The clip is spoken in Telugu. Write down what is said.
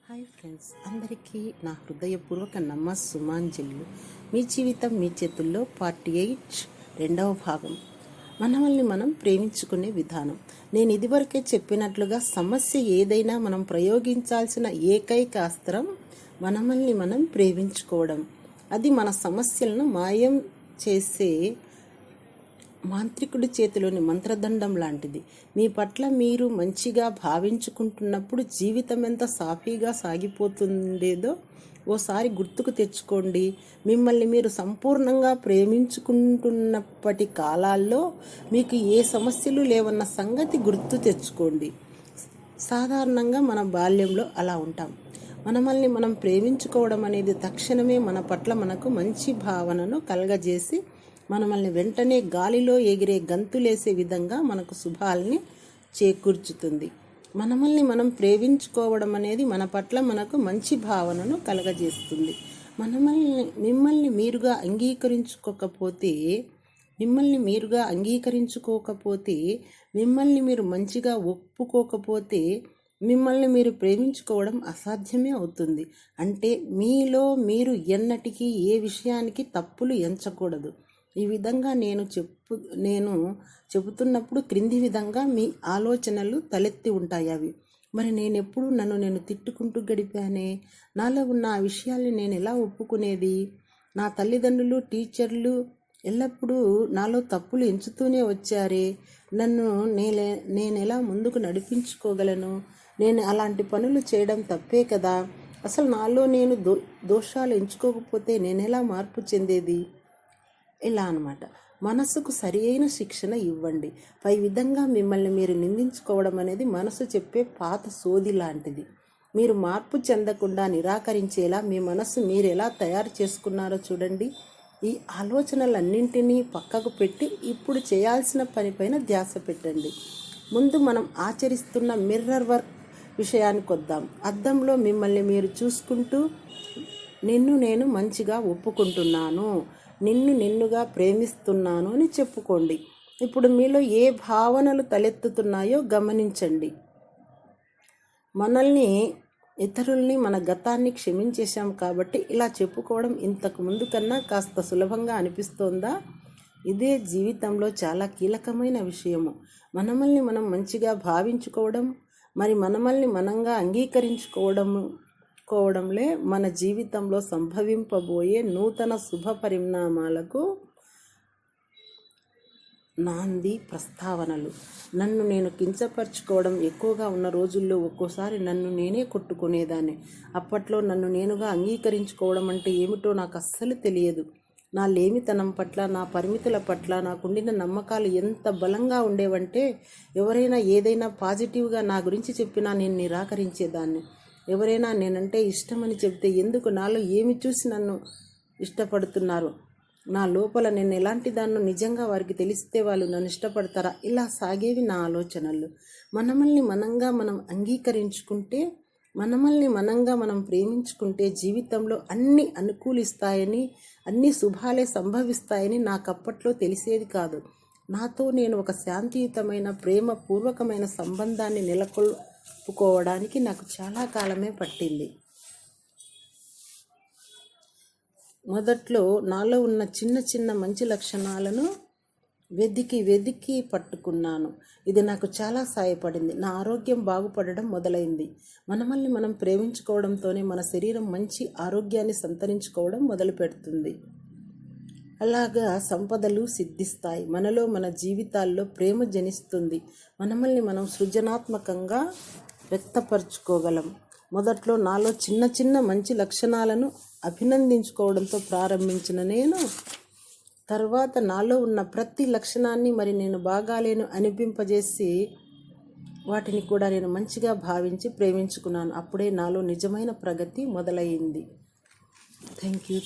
హాయ్ ఫ్రెండ్స్, అందరికీ నా హృదయపూర్వక నమస్సుమాంజలు. మీ జీవితం మీ చేతుల్లో పార్ట్ 8 రెండవ భాగం. మనల్ని మనం ప్రేమించుకునే విధానం. నేను ఇదివరకే చెప్పినట్లుగా సమస్య ఏదైనా మనం ప్రయోగించాల్సిన ఏకైక అస్త్రం మనల్ని మనం ప్రేమించుకోవడం. అది మన సమస్యలను మాయం చేసే మాంత్రికుడి చేతిలోని మంత్రదండం లాంటిది. మీ పట్ల మీరు మంచిగా భావించుకుంటున్నప్పుడు జీవితం ఎంత సాఫీగా సాగిపోతుండేదో ఓసారి గుర్తుకు తెచ్చుకోండి. మిమ్మల్ని మీరు సంపూర్ణంగా ప్రేమించుకుంటున్నప్పటి కాలాల్లో మీకు ఏ సమస్యలు లేవన్న సంగతి గుర్తు తెచ్చుకోండి. సాధారణంగా మన బాల్యంలో అలా ఉంటాం. మనల్ని మనం ప్రేమించుకోవడం అనేది తక్షణమే మన పట్ల మనకు మంచి భావనను కలగజేసి మనల్ని వెంటనే గాలిలో ఎగిరే గంతులేసే విధంగా మనకు శుభాలని చేకూర్చుతుంది. మనల్ని మనం ప్రేమించుకోవడం అనేది మన పట్ల మనకు మంచి భావనను కలగజేస్తుంది. మిమ్మల్ని మీరుగా అంగీకరించుకోకపోతే మిమ్మల్ని మీరు మంచిగా ఒప్పుకోకపోతే మిమ్మల్ని మీరు ప్రేమించుకోవడం అసాధ్యమే అవుతుంది. అంటే మీలో మీరు ఎన్నటికీ ఏ విషయానికి తప్పులు ఎంచకూడదు. ఈ విధంగా నేను చెబుతున్నప్పుడు క్రింది విధంగా మీ ఆలోచనలు తలెత్తి ఉంటాయి. అవి మరి నేనెప్పుడు నన్ను తిట్టుకుంటూ గడిపానే, నాలో ఉన్న ఆ విషయాల్ని నేను ఎలా ఒప్పుకునేది? నా తల్లిదండ్రులు, టీచర్లు ఎల్లప్పుడూ నాలో తప్పులు ఎంచుతూనే వచ్చారే, నన్ను నేనెలా ముందుకు నడిపించుకోగలను? నేను అలాంటి పనులు చేయడం తప్పే కదా. అసలు నాలో నేను దోషాలు ఎంచుకోకపోతే నేనెలా మార్పు చెందేది? ఇలా అన్నమాట. మనసుకు సరి అయిన శిక్షణ ఇవ్వండి. పై విధంగా మిమ్మల్ని మీరు నిందించుకోవడం అనేది మనసు చెప్పే పాత సోది లాంటిది. మీరు మార్పు చెందకుండా నిరాకరించేలా మీ మనసు మీరు ఎలా తయారు చేసుకున్నారో చూడండి. ఈ ఆలోచనలన్నింటినీ పక్కకు పెట్టి ఇప్పుడు చేయాల్సిన పనిపైన ధ్యాస పెట్టండి. ముందు మనం ఆచరిస్తున్న మిర్రర్ వర్క్ విషయానికి వద్దాం. అద్దంలో మిమ్మల్ని మీరు చూసుకుంటూ నిన్ను నేను మంచిగా ఒప్పుకుంటున్నాను, నిన్నుగా ప్రేమిస్తున్నాను అని చెప్పుకోండి. ఇప్పుడు మీలో ఏ భావనలు తలెత్తుతున్నాయో గమనించండి. ఇతరుల్ని మన గతాన్ని క్షమించేశాం కాబట్టి ఇలా చెప్పుకోవడం ఇంతకు ముందు కన్నా కాస్త సులభంగా అనిపిస్తోందా? ఇదే జీవితంలో చాలా కీలకమైన విషయము. మనల్ని మనం మంచిగా భావించుకోవడం, మరి మనల్ని మనంగా అంగీకరించుకోవడంలే మన జీవితంలో సంభవింపబోయే నూతన శుభ పరిణామాలకు నాంది ప్రస్తావనలు. నన్ను నేను కించపరచుకోవడం ఎక్కువగా ఉన్న రోజుల్లో ఒక్కోసారి నన్ను నేనే కొట్టుకునేదాన్ని. అప్పట్లో నన్ను నేనుగా అంగీకరించుకోవడం అంటే ఏమిటో నాకు అస్సలు తెలియదు. నా లేమితనం పట్ల, నా పరిమితుల పట్ల నాకుండిన నమ్మకాలు ఎంత బలంగా ఉండేవంటే ఎవరైనా ఏదైనా పాజిటివ్గా నా గురించి చెప్పినా నేను నిరాకరించేదాన్ని. ఎవరైనా నేనంటే ఇష్టమని చెబితే ఎందుకు, నాలో ఏమి చూసి నన్ను ఇష్టపడుతున్నారు, నా లోపల నేను ఎలాంటి దాన్నో నిజంగా వారికి తెలిస్తే వాళ్ళు నన్ను ఇష్టపడతారా? ఇలా సాగేవి నా ఆలోచనలు. మనల్ని మనంగా మనం ప్రేమించుకుంటే జీవితంలో అన్నీ అనుకూలిస్తాయని, అన్ని శుభాలే సంభవిస్తాయని నాకప్పట్లో తెలిసేది కాదు. నాతో నేను ఒక శాంతియుతమైన ప్రేమపూర్వకమైన సంబంధాన్ని నెలకొల్పుకోవడానికి నాకు చాలా కాలమే పట్టింది. మొదట్లో నాలో ఉన్న చిన్న చిన్న మంచి లక్షణాలను వెదికి పట్టుకున్నాను. ఇది నాకు చాలా సాయపడింది. నా ఆరోగ్యం బాగుపడడం మొదలైంది. మనల్ని మనం ప్రేమించుకోవడంతోనే మన శరీరం మంచి ఆరోగ్యాన్ని సంతరించుకోవడం మొదలు పెడుతుంది. అలాగా సంపదలు సిద్ధిస్తాయి. మనలో మన జీవితాల్లో ప్రేమ జనిస్తుంది. మనల్ని మనం సృజనాత్మకంగా వ్యక్తపరచుకోగలం. మొదట్లో నాలో చిన్న చిన్న మంచి లక్షణాలను అభినందించుకోవడంతో ప్రారంభించిన నేను తర్వాత నాలో ఉన్న ప్రతి లక్షణాన్ని మరి నేను బాగాలేను అనిపింపజేసి వాటిని కూడా నేను మంచిగా భావించి ప్రేమించుకున్నాను. అప్పుడే నాలో నిజమైన ప్రగతి మొదలయ్యింది. Thank you.